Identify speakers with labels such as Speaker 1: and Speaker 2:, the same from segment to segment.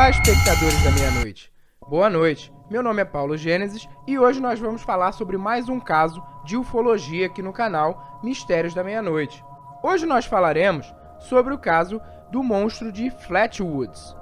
Speaker 1: Olá, espectadores da meia-noite. Boa noite. Meu nome é Paulo Gênesis e hoje nós vamos falar sobre mais um caso de ufologia aqui no canal Mistérios da Meia-Noite. Hoje nós falaremos sobre o caso do monstro de Flatwoods.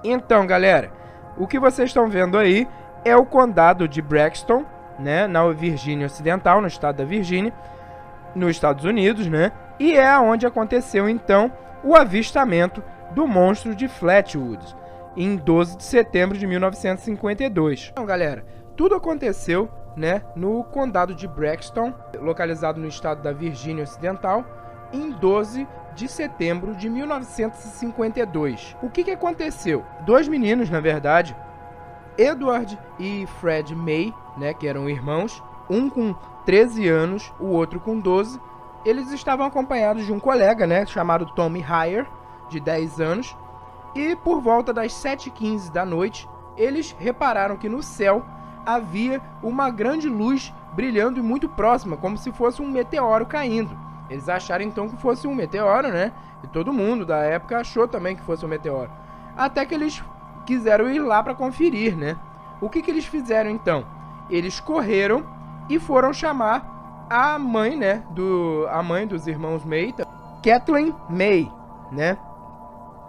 Speaker 1: Então, galera, o que vocês estão vendo aí é o condado de Braxton, né, na Virgínia Ocidental, no estado da Virgínia, nos Estados Unidos, né? E é onde aconteceu então o avistamento do monstro de Flatwoods, em 12 de setembro de 1952. Então, galera, tudo aconteceu, né, no condado de Braxton, localizado no estado da Virgínia Ocidental, em 12 de setembro de 1952. O que aconteceu? Dois meninos, na verdade, Edward e Fred May, né, que eram irmãos, um com 13 anos, o outro com 12, eles estavam acompanhados de um colega, né, chamado Tommy Hyer, de 10 anos, e por volta das 7h15 da noite, eles repararam que no céu havia uma grande luz brilhando e muito próxima, como se fosse um meteoro caindo. Eles acharam então que fosse um meteoro, né, e todo mundo da época achou também que fosse um meteoro. Até que eles quiseram ir lá para conferir, né. O que eles fizeram então? Eles correram e foram chamar a mãe, né, a mãe dos irmãos May, Kathleen May, né?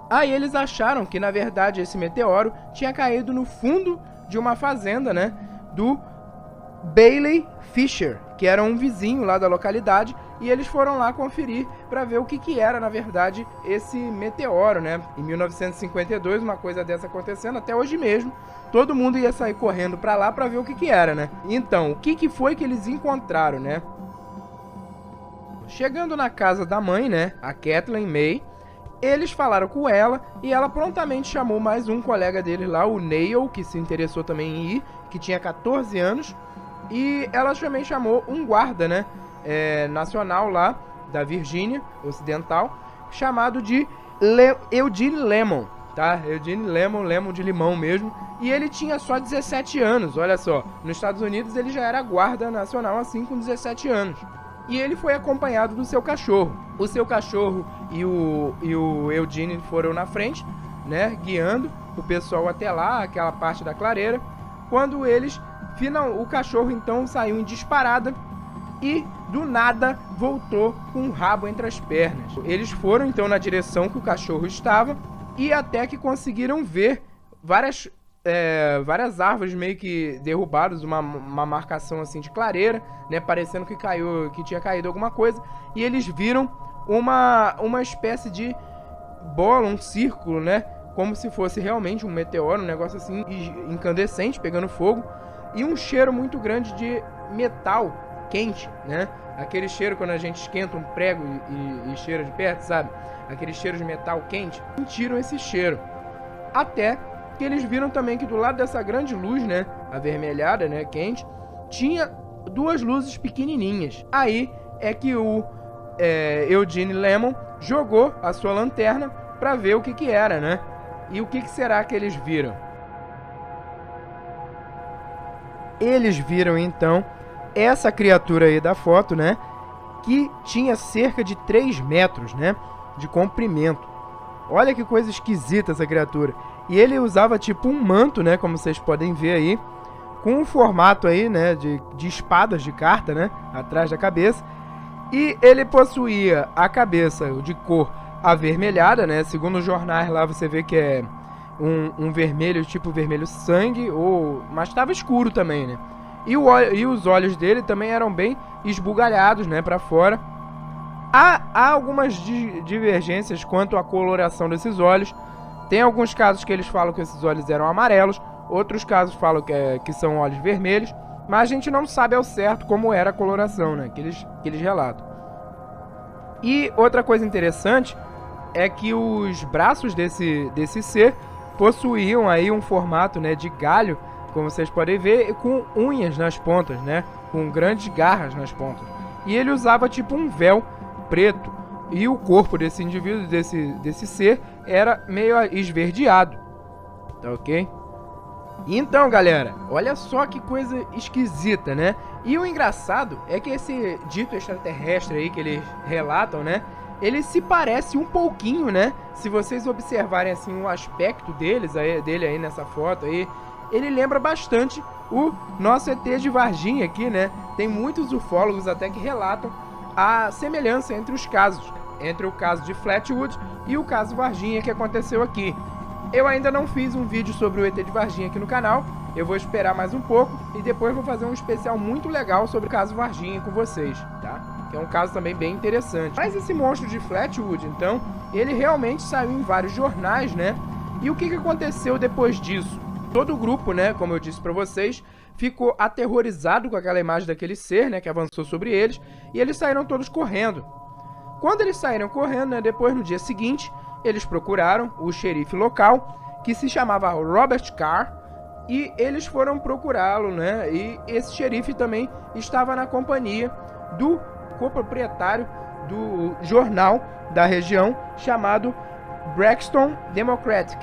Speaker 1: Aí eles acharam que, na verdade, esse meteoro tinha caído no fundo de uma fazenda, né, do Bailey Fisher, que era um vizinho lá da localidade, e eles foram lá conferir para ver o que era, na verdade, esse meteoro, né? Em 1952, uma coisa dessa acontecendo, até hoje mesmo, todo mundo ia sair correndo para lá para ver o que era, né? Então, o que foi que eles encontraram, né? Chegando na casa da mãe, né, a Kathleen May, eles falaram com ela e ela prontamente chamou mais um colega deles lá, o Neil, que se interessou também em ir, que tinha 14 anos, e ela também chamou um guarda, né, nacional lá da Virgínia Ocidental, chamado de Eugene Lemon, tá? Eugene Lemon, Lemon de limão mesmo, e ele tinha só 17 anos, olha só, nos Estados Unidos ele já era guarda nacional assim com 17 anos. E ele foi acompanhado do seu cachorro. O seu cachorro e o Eugene foram na frente, né, guiando o pessoal até lá, aquela parte da clareira. Quando o cachorro então saiu em disparada e do nada voltou com o rabo entre as pernas. Eles foram então na direção que o cachorro estava e até que conseguiram ver várias árvores meio que derrubadas, uma marcação assim de clareira, né, parecendo que tinha caído alguma coisa, e eles viram uma espécie de bola, um círculo, né, como se fosse realmente um meteoro, um negócio assim incandescente, pegando fogo, e um cheiro muito grande de metal quente, né, aquele cheiro quando a gente esquenta um prego e cheira de perto, sabe, aquele cheiro de metal quente. Sentiram esse cheiro, até que eles viram também que do lado dessa grande luz, né, avermelhada, né, quente, tinha duas luzes pequenininhas. Aí é que o Eugene Lemon jogou a sua lanterna para ver o que era, né? E o que será que eles viram? Eles viram então essa criatura aí da foto, né, que tinha cerca de 3 metros, né, de comprimento. Olha que coisa esquisita essa criatura. E ele usava tipo um manto, né, como vocês podem ver aí, com um formato aí, né, de espadas de carta, né, atrás da cabeça. E ele possuía a cabeça de cor avermelhada, né, segundo os jornais lá você vê que é um vermelho, tipo vermelho sangue, mas estava escuro também, né. E os olhos dele também eram bem esbugalhados, né, para fora. Há algumas divergências quanto à coloração desses olhos. Tem alguns casos que eles falam que esses olhos eram amarelos, outros casos falam que são olhos vermelhos, mas a gente não sabe ao certo como era a coloração, né, que eles relatam. E outra coisa interessante é que os braços desse ser possuíam aí um formato, né, de galho, como vocês podem ver, com unhas nas pontas, né, com grandes garras nas pontas. E ele usava tipo um véu preto. E o corpo desse indivíduo, desse ser, era meio esverdeado. Tá ok? Então, galera, olha só que coisa esquisita, né? E o engraçado é que esse dito extraterrestre aí que eles relatam, né? ele se parece um pouquinho, né? Se vocês observarem assim o aspecto dele aí nessa foto aí, ele lembra bastante o nosso ET de Varginha aqui, né? Tem muitos ufólogos até que relatam a semelhança entre os casos, entre o caso de Flatwood e o caso Varginha que aconteceu aqui. Eu ainda não fiz um vídeo sobre o ET de Varginha aqui no canal, eu vou esperar mais um pouco e depois vou fazer um especial muito legal sobre o caso Varginha com vocês, tá? Que é um caso também bem interessante. Mas esse monstro de Flatwood, então, ele realmente saiu em vários jornais, né? E o que aconteceu depois disso? Todo o grupo, né, como eu disse pra vocês, ficou aterrorizado com aquela imagem daquele ser, né, que avançou sobre eles, e eles saíram todos correndo. Quando eles saíram correndo, né, depois no dia seguinte, eles procuraram o xerife local, que se chamava Robert Carr, e eles foram procurá-lo, né, e esse xerife também estava na companhia do coproprietário do jornal da região, chamado Brexton Democratic,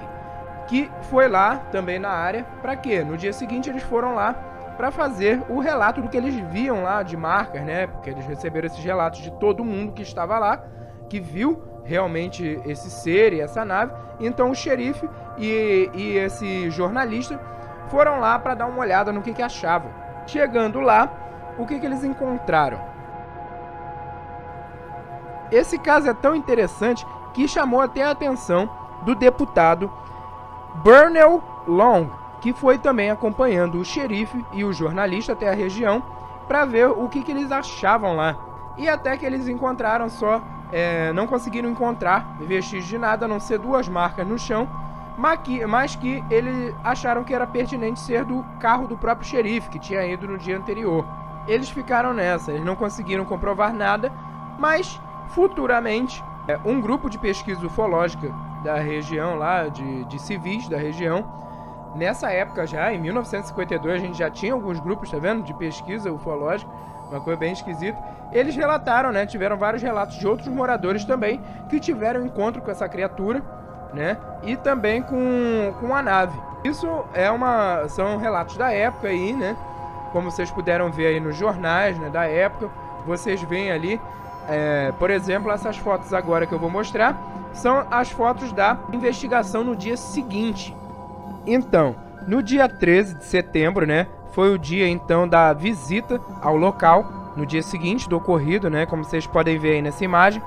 Speaker 1: que foi lá também na área, para quê? No dia seguinte eles foram lá para fazer o relato do que eles viam lá de marcas, né? Porque eles receberam esses relatos de todo mundo que estava lá, que viu realmente esse ser e essa nave. Então o xerife e esse jornalista foram lá para dar uma olhada no que achavam. Chegando lá, o que eles encontraram? Esse caso é tão interessante que chamou até a atenção do deputado Burnell Long, que foi também acompanhando o xerife e o jornalista até a região para ver o que eles achavam lá. E até que eles encontraram não conseguiram encontrar vestígios de nada, a não ser 2 marcas no chão, mas que eles acharam que era pertinente ser do carro do próprio xerife, que tinha ido no dia anterior. Eles ficaram nessa, eles não conseguiram comprovar nada, mas futuramente um grupo de pesquisa ufológica da região lá, de civis da região, nessa época já, em 1952, a gente já tinha alguns grupos, tá vendo, de pesquisa ufológica, uma coisa bem esquisita. Eles relataram, né, tiveram vários relatos de outros moradores também, que tiveram encontro com essa criatura, né, e também com a nave. Isso são relatos da época aí, né, como vocês puderam ver aí nos jornais, né, da época. Vocês veem ali, por exemplo, essas fotos agora que eu vou mostrar, são as fotos da investigação no dia seguinte. Então, no dia 13 de setembro, né, foi o dia então da visita ao local, no dia seguinte do ocorrido, né, como vocês podem ver aí nessa imagem,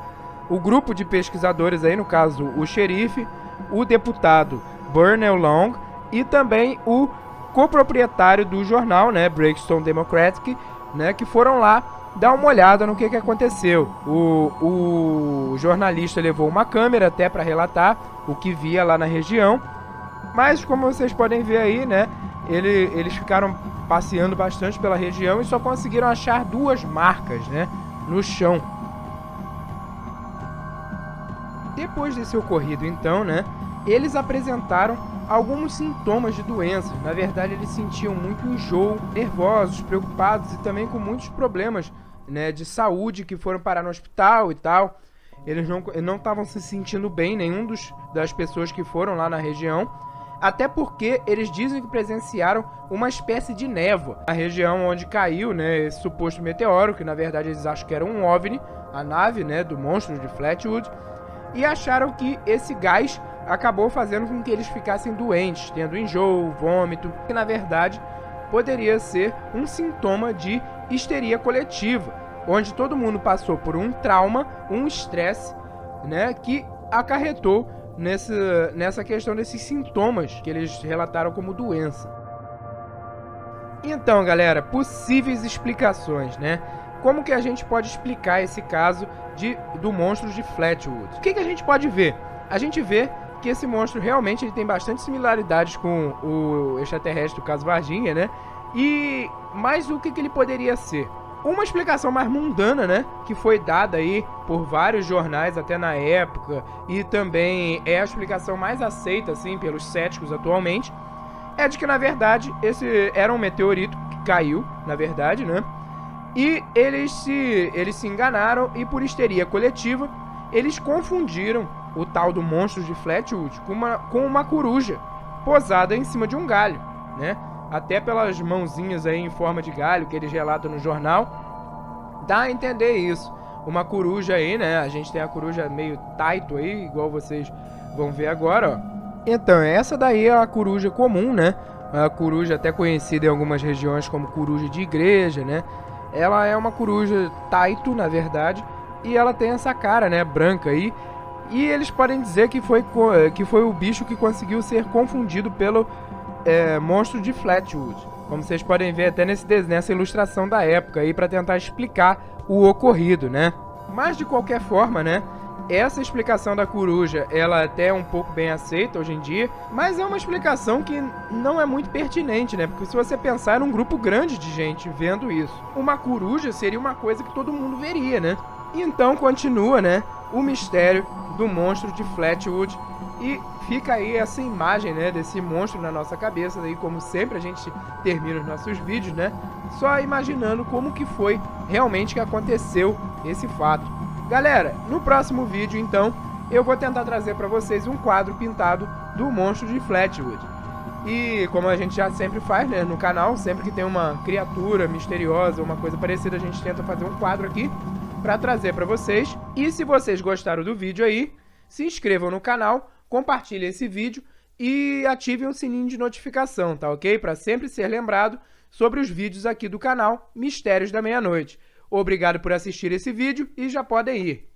Speaker 1: o grupo de pesquisadores aí, no caso o xerife, o deputado Burnell Long e também o coproprietário do jornal, né, Brexton Democratic, né, que foram lá dar uma olhada no que aconteceu. O jornalista levou uma câmera até para relatar o que via lá na região, mas como vocês podem ver aí, né, eles ficaram passeando bastante pela região e só conseguiram achar 2 marcas, né, no chão. Depois desse ocorrido, então, né, eles apresentaram alguns sintomas de doenças. Na verdade, eles sentiam muito enjoo, nervosos, preocupados e também com muitos problemas, né, de saúde, que foram parar no hospital e tal. Eles não estavam se sentindo bem, nenhum das pessoas que foram lá na região, até porque eles dizem que presenciaram uma espécie de névoa na região onde caiu, né, esse suposto meteoro, que na verdade eles acham que era um OVNI, a nave, né, do monstro de Flatwood, e acharam que esse gás acabou fazendo com que eles ficassem doentes, tendo enjoo, vômito, que na verdade poderia ser um sintoma de histeria coletiva, onde todo mundo passou por um trauma, um estresse, né, que acarretou nessa questão desses sintomas que eles relataram como doença. Então, galera, possíveis explicações, né? Como que a gente pode explicar esse caso do monstro de Flatwood? O que a gente pode ver? A gente vê que esse monstro realmente ele tem bastante similaridades com o extraterrestre do caso Varginha, né? Mas o que ele poderia ser? Uma explicação mais mundana, né, que foi dada aí por vários jornais até na época, e também é a explicação mais aceita assim pelos céticos atualmente, é de que na verdade esse era um meteorito que caiu, na verdade, né? E eles se enganaram e por histeria coletiva, eles confundiram o tal do monstro de Flatwood com uma coruja posada em cima de um galho, né? Até pelas mãozinhas aí em forma de galho que eles relatam no jornal, dá a entender isso. uma coruja aí, né? A gente tem a coruja meio Taito aí, igual vocês vão ver agora, ó. Então, essa daí é a coruja comum, né? A coruja até conhecida em algumas regiões como coruja de igreja, né? Ela é uma coruja Taito, na verdade, e ela tem essa cara, né, branca aí. E eles podem dizer que foi o bicho que conseguiu ser confundido pelo monstro de Flatwood. Como vocês podem ver até nessa ilustração da época aí, para tentar explicar o ocorrido, né? Mas de qualquer forma, né? Essa explicação da coruja, ela até é um pouco bem aceita hoje em dia, mas é uma explicação que não é muito pertinente, né? Porque se você pensar, um grupo grande de gente vendo isso, uma coruja seria uma coisa que todo mundo veria, né? Então continua, né, o mistério do monstro de Flatwood e fica aí essa imagem, né, desse monstro na nossa cabeça, daí como sempre a gente termina os nossos vídeos, né, só imaginando como que foi realmente que aconteceu esse fato. Galera, no próximo vídeo, então, eu vou tentar trazer para vocês um quadro pintado do monstro de Flatwood. E como a gente já sempre faz, né, no canal, sempre que tem uma criatura misteriosa ou uma coisa parecida, a gente tenta fazer um quadro aqui para trazer para vocês. E se vocês gostaram do vídeo aí, se inscrevam no canal, compartilhem esse vídeo e ativem o sininho de notificação, tá ok? Para sempre ser lembrado sobre os vídeos aqui do canal Mistérios da Meia-Noite. Obrigado por assistir esse vídeo e já podem ir.